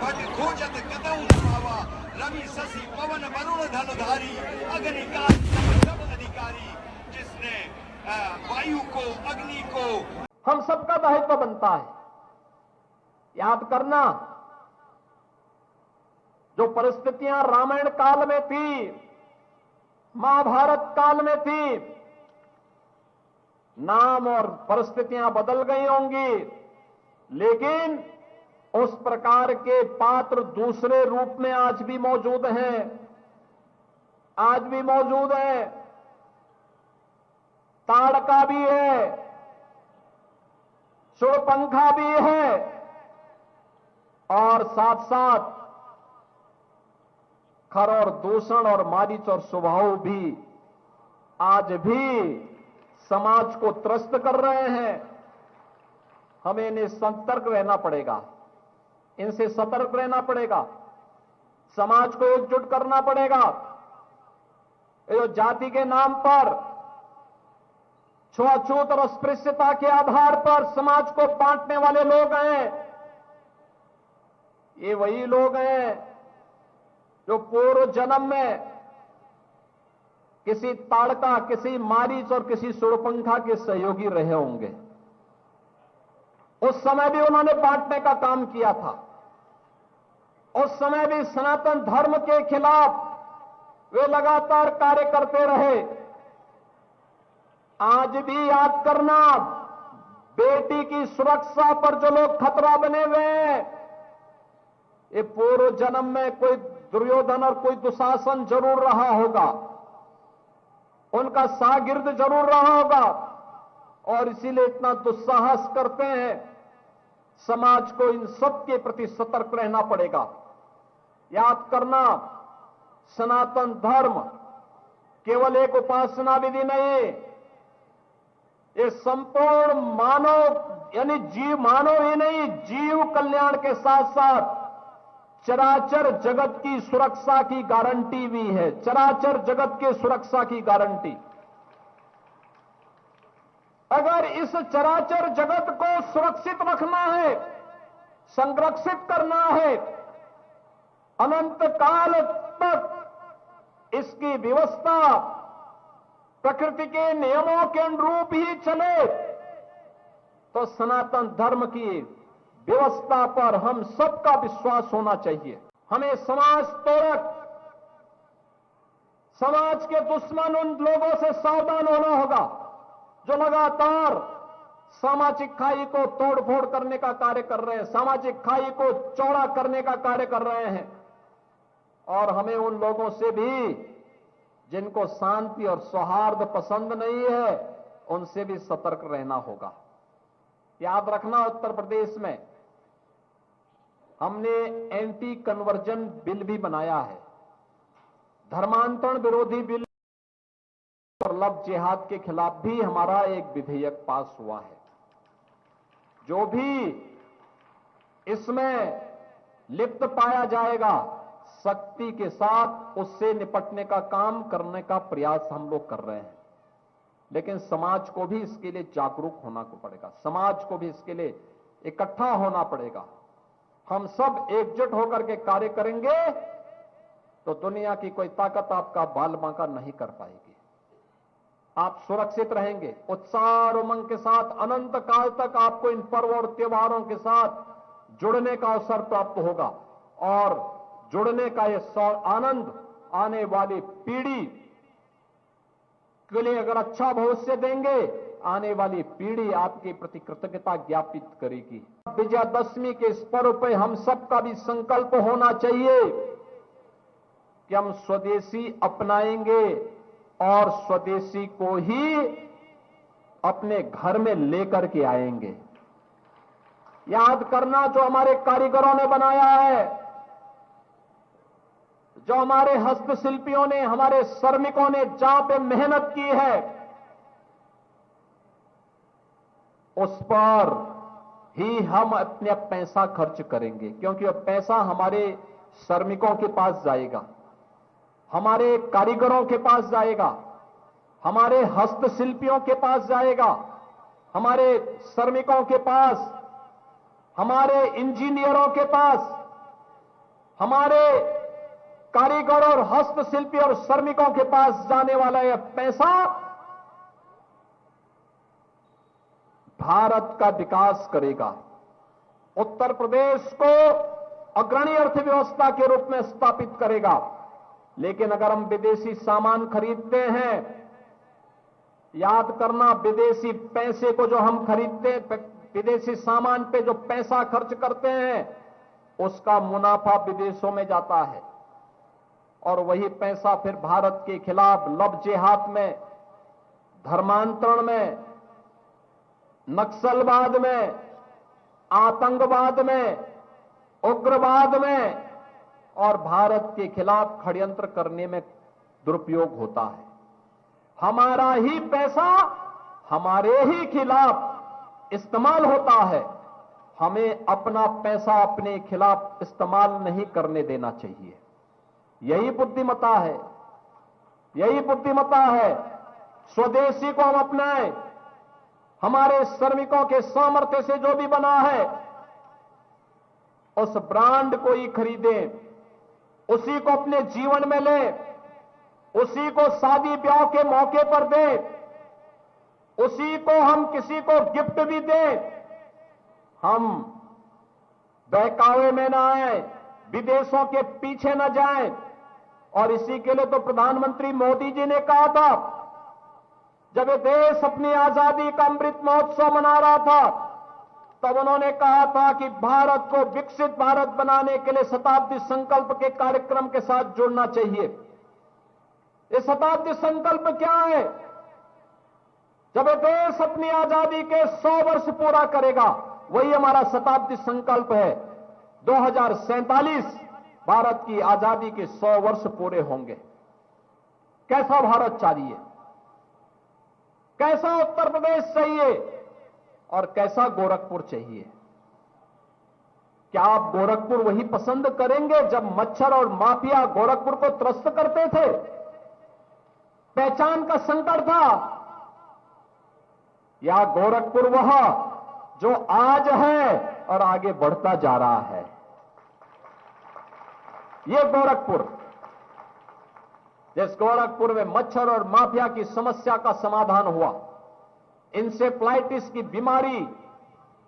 भट खोजत कदम पावा, रवि शशि पवन वरुण धनधारी, अग्निकाल सब अधिकारी, जिसने वायु को, अग्नि को। हम सबका दायित्व बनता है। याद करना, जो परिस्थितियां रामायण काल में थी, महाभारत काल में थी, नाम और परिस्थितियां बदल गई होंगी, लेकिन उस प्रकार के पात्र दूसरे रूप में आज भी मौजूद हैं, आज भी मौजूद है। ताड़का भी है, शूर्पणखा भी है, और साथ साथ खर और दूषण और मारीच और स्वभाव भी आज भी समाज को त्रस्त कर रहे हैं। हमें इन्हें सतर्क रहना पड़ेगा, इनसे सतर्क रहना पड़ेगा, समाज को एकजुट करना पड़ेगा। ये जो जाति के नाम पर, छुआछूत और अस्पृश्यता के आधार पर समाज को बांटने वाले लोग हैं, ये वही लोग हैं जो पूर्व जन्म में किसी ताड़का, किसी मारीच और किसी शूर्पणखा के सहयोगी रहे होंगे। उस समय भी उन्होंने बांटने का काम किया था, उस समय भी सनातन धर्म के खिलाफ वे लगातार कार्य करते रहे। आज भी याद करना, बेटी की सुरक्षा पर जो लोग खतरा बने हुए हैं, ये पूर्व जन्म में कोई दुर्योधन और कोई दुशासन जरूर रहा होगा, उनका शागिर्द जरूर रहा होगा, और इसीलिए इतना दुस्साहस करते हैं। समाज को इन सब के प्रति सतर्क रहना पड़ेगा। याद करना, सनातन धर्म केवल एक उपासना विधि नहीं, ये संपूर्ण मानव यानी मानव ही नहीं, जीव कल्याण के साथ साथ चराचर जगत की सुरक्षा की गारंटी भी है। चराचर जगत की सुरक्षा की गारंटी। अगर इस चराचर जगत को सुरक्षित रखना है, संरक्षित करना है, अनंत काल तक इसकी व्यवस्था प्रकृति के नियमों के अनुरूप ही चले, तो सनातन धर्म की व्यवस्था पर हम सबका विश्वास होना चाहिए। हमें समाज तोड़क, समाज के दुश्मन उन लोगों से सावधान होना होगा जो लगातार सामाजिक खाई को तोड़फोड़ करने का कार्य कर रहे हैं, सामाजिक खाई को चौड़ा करने का कार्य कर रहे हैं। और हमें उन लोगों से भी जिनको शांति और सौहार्द पसंद नहीं है, उनसे भी सतर्क रहना होगा। याद रखना, उत्तर प्रदेश में हमने एंटी कन्वर्जन बिल भी बनाया है, धर्मांतरण विरोधी बिल, और लव जिहाद के खिलाफ भी हमारा एक विधेयक पास हुआ है। जो भी इसमें लिप्त पाया जाएगा, सख्ती के साथ उससे निपटने का काम करने का प्रयास हम लोग कर रहे हैं। लेकिन समाज को भी इसके लिए जागरूक होना पड़ेगा, समाज को भी इसके लिए इकट्ठा होना पड़ेगा। हम सब एकजुट होकर के कार्य करेंगे तो दुनिया की कोई ताकत आपका बाल बांका नहीं कर पाएगी। आप सुरक्षित रहेंगे, उत्साह और उमंग के साथ अनंत काल तक आपको इन पर्व और त्योहारों के साथ जुड़ने का अवसर प्राप्त होगा। और जुड़ने का यह आनंद आने वाली पीढ़ी के लिए अगर अच्छा भविष्य देंगे, आने वाली पीढ़ी आपके प्रति कृतज्ञता ज्ञापित करेगी। विजयादशमी के इस पर्व पर हम सबका भी संकल्प होना चाहिए कि हम स्वदेशी अपनाएंगे और स्वदेशी को ही अपने घर में लेकर के आएंगे। याद करना, जो हमारे कारीगरों ने बनाया है, जो हमारे हस्तशिल्पियों ने, हमारे श्रमिकों ने जहां पे मेहनत की है, उस पर ही हम अपने पैसा खर्च करेंगे, क्योंकि अब पैसा हमारे श्रमिकों के पास जाएगा, हमारे कारीगरों के पास जाएगा, हमारे हस्तशिल्पियों के पास जाएगा, हमारे श्रमिकों के पास, हमारे इंजीनियरों के पास, हमारे कारीगर और हस्तशिल्पी और श्रमिकों के पास जाने वाला यह पैसा भारत का विकास करेगा, उत्तर प्रदेश को अग्रणी अर्थव्यवस्था के रूप में स्थापित करेगा। लेकिन अगर हम विदेशी सामान खरीदते हैं, याद करना, विदेशी पैसे को जो हम खरीदते, विदेशी सामान पे जो पैसा खर्च करते हैं, उसका मुनाफा विदेशों में जाता है और वही पैसा फिर भारत के खिलाफ लब जिहाद में, धर्मांतरण में, नक्सलवाद में, आतंकवाद में, उग्रवाद में और भारत के खिलाफ षड्यंत्र करने में दुरुपयोग होता है। हमारा ही पैसा हमारे ही खिलाफ इस्तेमाल होता है। हमें अपना पैसा अपने खिलाफ इस्तेमाल नहीं करने देना चाहिए। यही बुद्धिमत्ता है, यही बुद्धिमत्ता है। स्वदेशी को हम अपनाएं, हमारे श्रमिकों के सामर्थ्य से जो भी बना है उस ब्रांड को ही खरीदें, उसी को अपने जीवन में लें, उसी को शादी ब्याह के मौके पर दें, उसी को हम किसी को गिफ्ट भी दें। हम बहकावे में न आए, विदेशों के पीछे न जाएं। और इसी के लिए तो प्रधानमंत्री मोदी जी ने कहा था, जब ये देश अपनी आजादी का अमृत महोत्सव मना रहा था, तब उन्होंने कहा था कि भारत को विकसित भारत बनाने के लिए शताब्दी संकल्प के कार्यक्रम के साथ जुड़ना चाहिए। ये शताब्दी संकल्प क्या है? जब ये देश अपनी आजादी के 100 वर्ष पूरा करेगा, वही हमारा शताब्दी संकल्प है। 2047 भारत की आजादी के 100 वर्ष पूरे होंगे। कैसा भारत चाहिए, कैसा उत्तर प्रदेश चाहिए और कैसा गोरखपुर चाहिए? क्या आप गोरखपुर वही पसंद करेंगे जब मच्छर और माफिया गोरखपुर को त्रस्त करते थे, पहचान का संकट था? या गोरखपुर वह जो आज है और आगे बढ़ता जा रहा है? ये गोरखपुर, जिस गोरखपुर में मच्छर और माफिया की समस्या का समाधान हुआ, इंसेफ्लाइटिस की बीमारी,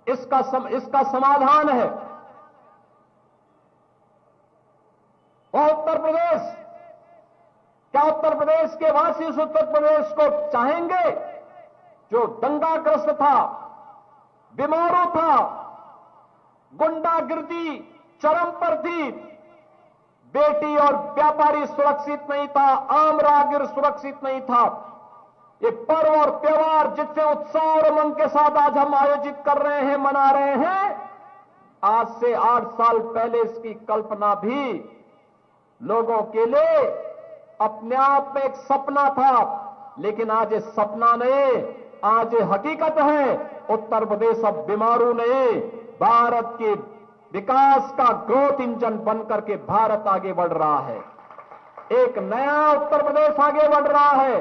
इसका समाधान है वह उत्तर प्रदेश। क्या उत्तर प्रदेश के वासी उस उत्तर प्रदेश को चाहेंगे जो दंगाग्रस्त था, बीमारों था, गुंडागिर्दी चरम पर थी, बेटी और व्यापारी सुरक्षित नहीं था, आम राहगीर सुरक्षित नहीं था? ये पर्व और त्योहार जितने उत्साह और उमंग के साथ आज हम आयोजित कर रहे हैं, मना रहे हैं, आज से 8 साल पहले इसकी कल्पना भी लोगों के लिए अपने आप में एक सपना था। लेकिन आज ये सपना नहीं, आज ये हकीकत है। उत्तर प्रदेश अब बीमारू नहीं, भारत के विकास का ग्रोथ इंजन बनकर के भारत आगे बढ़ रहा है। एक नया उत्तर प्रदेश आगे बढ़ रहा है,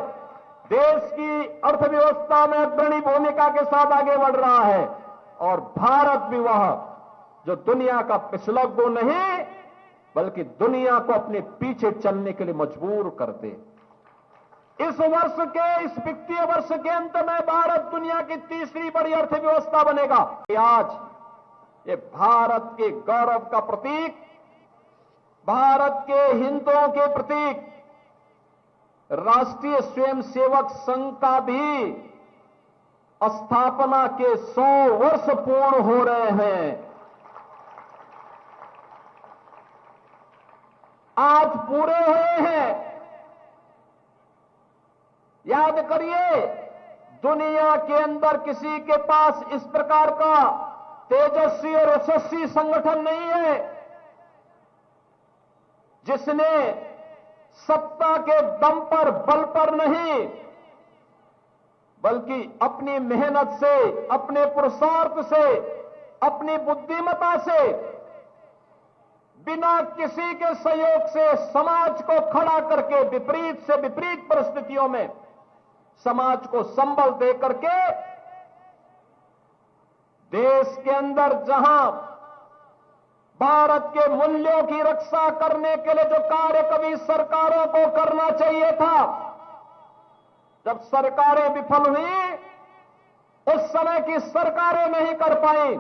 देश की अर्थव्यवस्था में अग्रणी भूमिका के साथ आगे बढ़ रहा है। और भारत भी वह जो दुनिया का पिछलग्गू नहीं, बल्कि दुनिया को अपने पीछे चलने के लिए मजबूर कर दे। इस वित्तीय वर्ष के अंत में भारत दुनिया की तीसरी बड़ी अर्थव्यवस्था बनेगा। आज ये भारत के गौरव का प्रतीक, भारत के हिंदुओं के प्रतीक राष्ट्रीय स्वयंसेवक संघ का भी स्थापना के 100 वर्ष पूर्ण हो रहे हैं। आज पूरे हुए हैं। याद करिए, दुनिया के अंदर किसी के पास इस प्रकार का तेजस्वी और यशस्वी संगठन नहीं है जिसने सत्ता के दम पर, बल पर नहीं, बल्कि अपनी मेहनत से, अपने पुरुषार्थ से, अपनी बुद्धिमत्ता से, बिना किसी के सहयोग से समाज को खड़ा करके विपरीत से विपरीत परिस्थितियों में समाज को संबल दे करके देश के अंदर जहां भारत के मूल्यों की रक्षा करने के लिए जो कार्य कभी सरकारों को करना चाहिए था, जब सरकारें विफल हुई, उस समय की सरकारें नहीं कर पाई,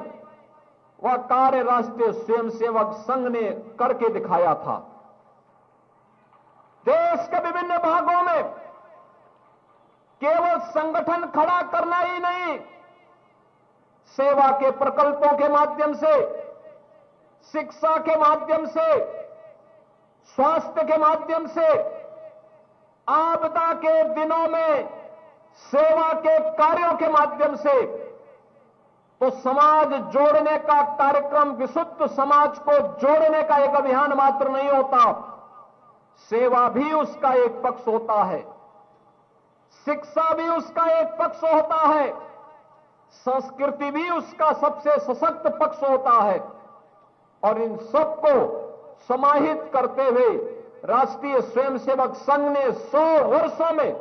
वह कार्य राष्ट्रीय स्वयंसेवक संघ ने करके दिखाया था। देश के विभिन्न भागों में केवल संगठन खड़ा करना ही नहीं, सेवा के प्रकल्पों के माध्यम से, शिक्षा के माध्यम से, स्वास्थ्य के माध्यम से, आपदा के दिनों में सेवा के कार्यों के माध्यम से, तो समाज जोड़ने का कार्यक्रम, विशुद्ध समाज को जोड़ने का एक अभियान मात्र नहीं होता, सेवा भी उसका एक पक्ष होता है, शिक्षा भी उसका एक पक्ष होता है, संस्कृति भी उसका सबसे सशक्त पक्ष होता है। और इन सबको समाहित करते हुए राष्ट्रीय स्वयंसेवक संघ ने 100 वर्षों में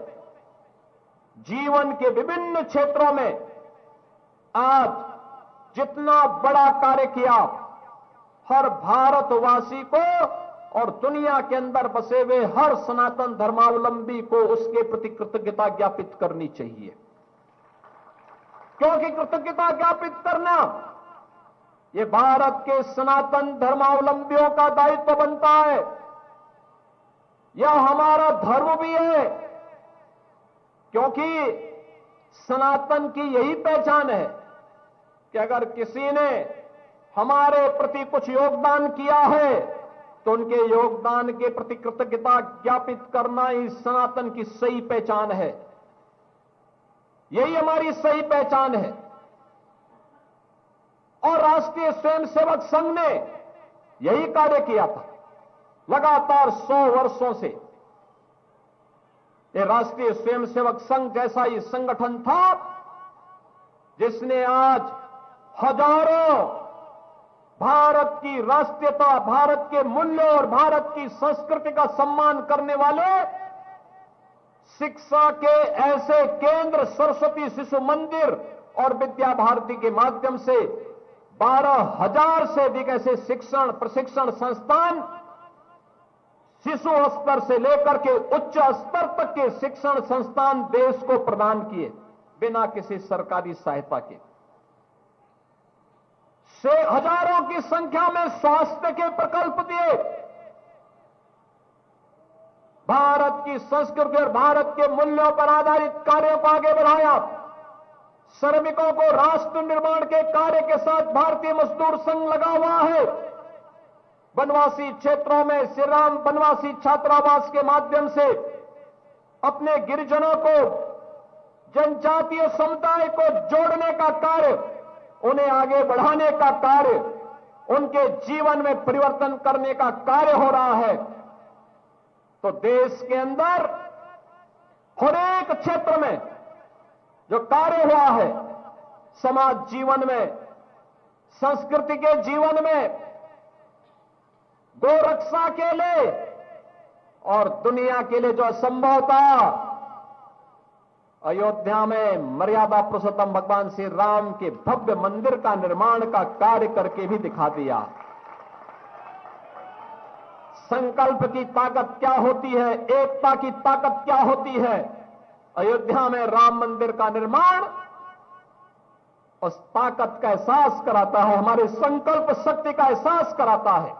जीवन के विभिन्न क्षेत्रों में आज जितना बड़ा कार्य किया, हर भारतवासी को और दुनिया के अंदर बसे हुए हर सनातन धर्मावलंबी को उसके प्रति कृतज्ञता ज्ञापित करनी चाहिए। क्योंकि कृतज्ञता ज्ञापित करना ये भारत के सनातन धर्मावलंबियों का दायित्व बनता है। यह हमारा धर्म भी है, क्योंकि सनातन की यही पहचान है कि अगर किसी ने हमारे प्रति कुछ योगदान किया है तो उनके योगदान के प्रति कृतज्ञता ज्ञापित करना ही सनातन की सही पहचान है। यही हमारी सही पहचान है। और राष्ट्रीय स्वयंसेवक संघ ने यही कार्य किया था लगातार 100 वर्षों से। ये राष्ट्रीय स्वयंसेवक संघ जैसा ही संगठन था जिसने आज हजारों भारत की राष्ट्रीयता, भारत के मूल्यों और भारत की संस्कृति का सम्मान करने वाले शिक्षा के ऐसे केंद्र, सरस्वती शिशु मंदिर और विद्या भारती के माध्यम से 12,000 से अधिक ऐसे शिक्षण प्रशिक्षण संस्थान शिशु स्तर से लेकर के उच्च स्तर तक के शिक्षण संस्थान देश को प्रदान किए बिना किसी सरकारी सहायता के। से हजारों की संख्या में स्वास्थ्य के प्रकल्प दिए, भारत की संस्कृति और भारत के मूल्यों पर आधारित कार्यों को आगे बढ़ाया। श्रमिकों को राष्ट्र निर्माण के कार्य के साथ भारतीय मजदूर संघ लगा हुआ है। वनवासी क्षेत्रों में श्री राम वनवासी छात्रावास के माध्यम से अपने गिरिजनों को, जनजातीय समुदाय को जोड़ने का कार्य, उन्हें आगे बढ़ाने का कार्य, उनके जीवन में परिवर्तन करने का कार्य हो रहा है। तो देश के अंदर हर एक क्षेत्र में जो कार्य हुआ है, समाज जीवन में, संस्कृति के जीवन में, गोरक्षा के लिए और दुनिया के लिए जो असंभव था, अयोध्या में मर्यादा पुरुषोत्तम भगवान श्री राम के भव्य मंदिर का निर्माण का कार्य करके भी दिखा दिया। संकल्प की ताकत क्या होती है, एकता की ताकत क्या होती है। अयोध्या में राम मंदिर का निर्माण उस ताकत का एहसास कराता है, हमारे संकल्प शक्ति का एहसास कराता है।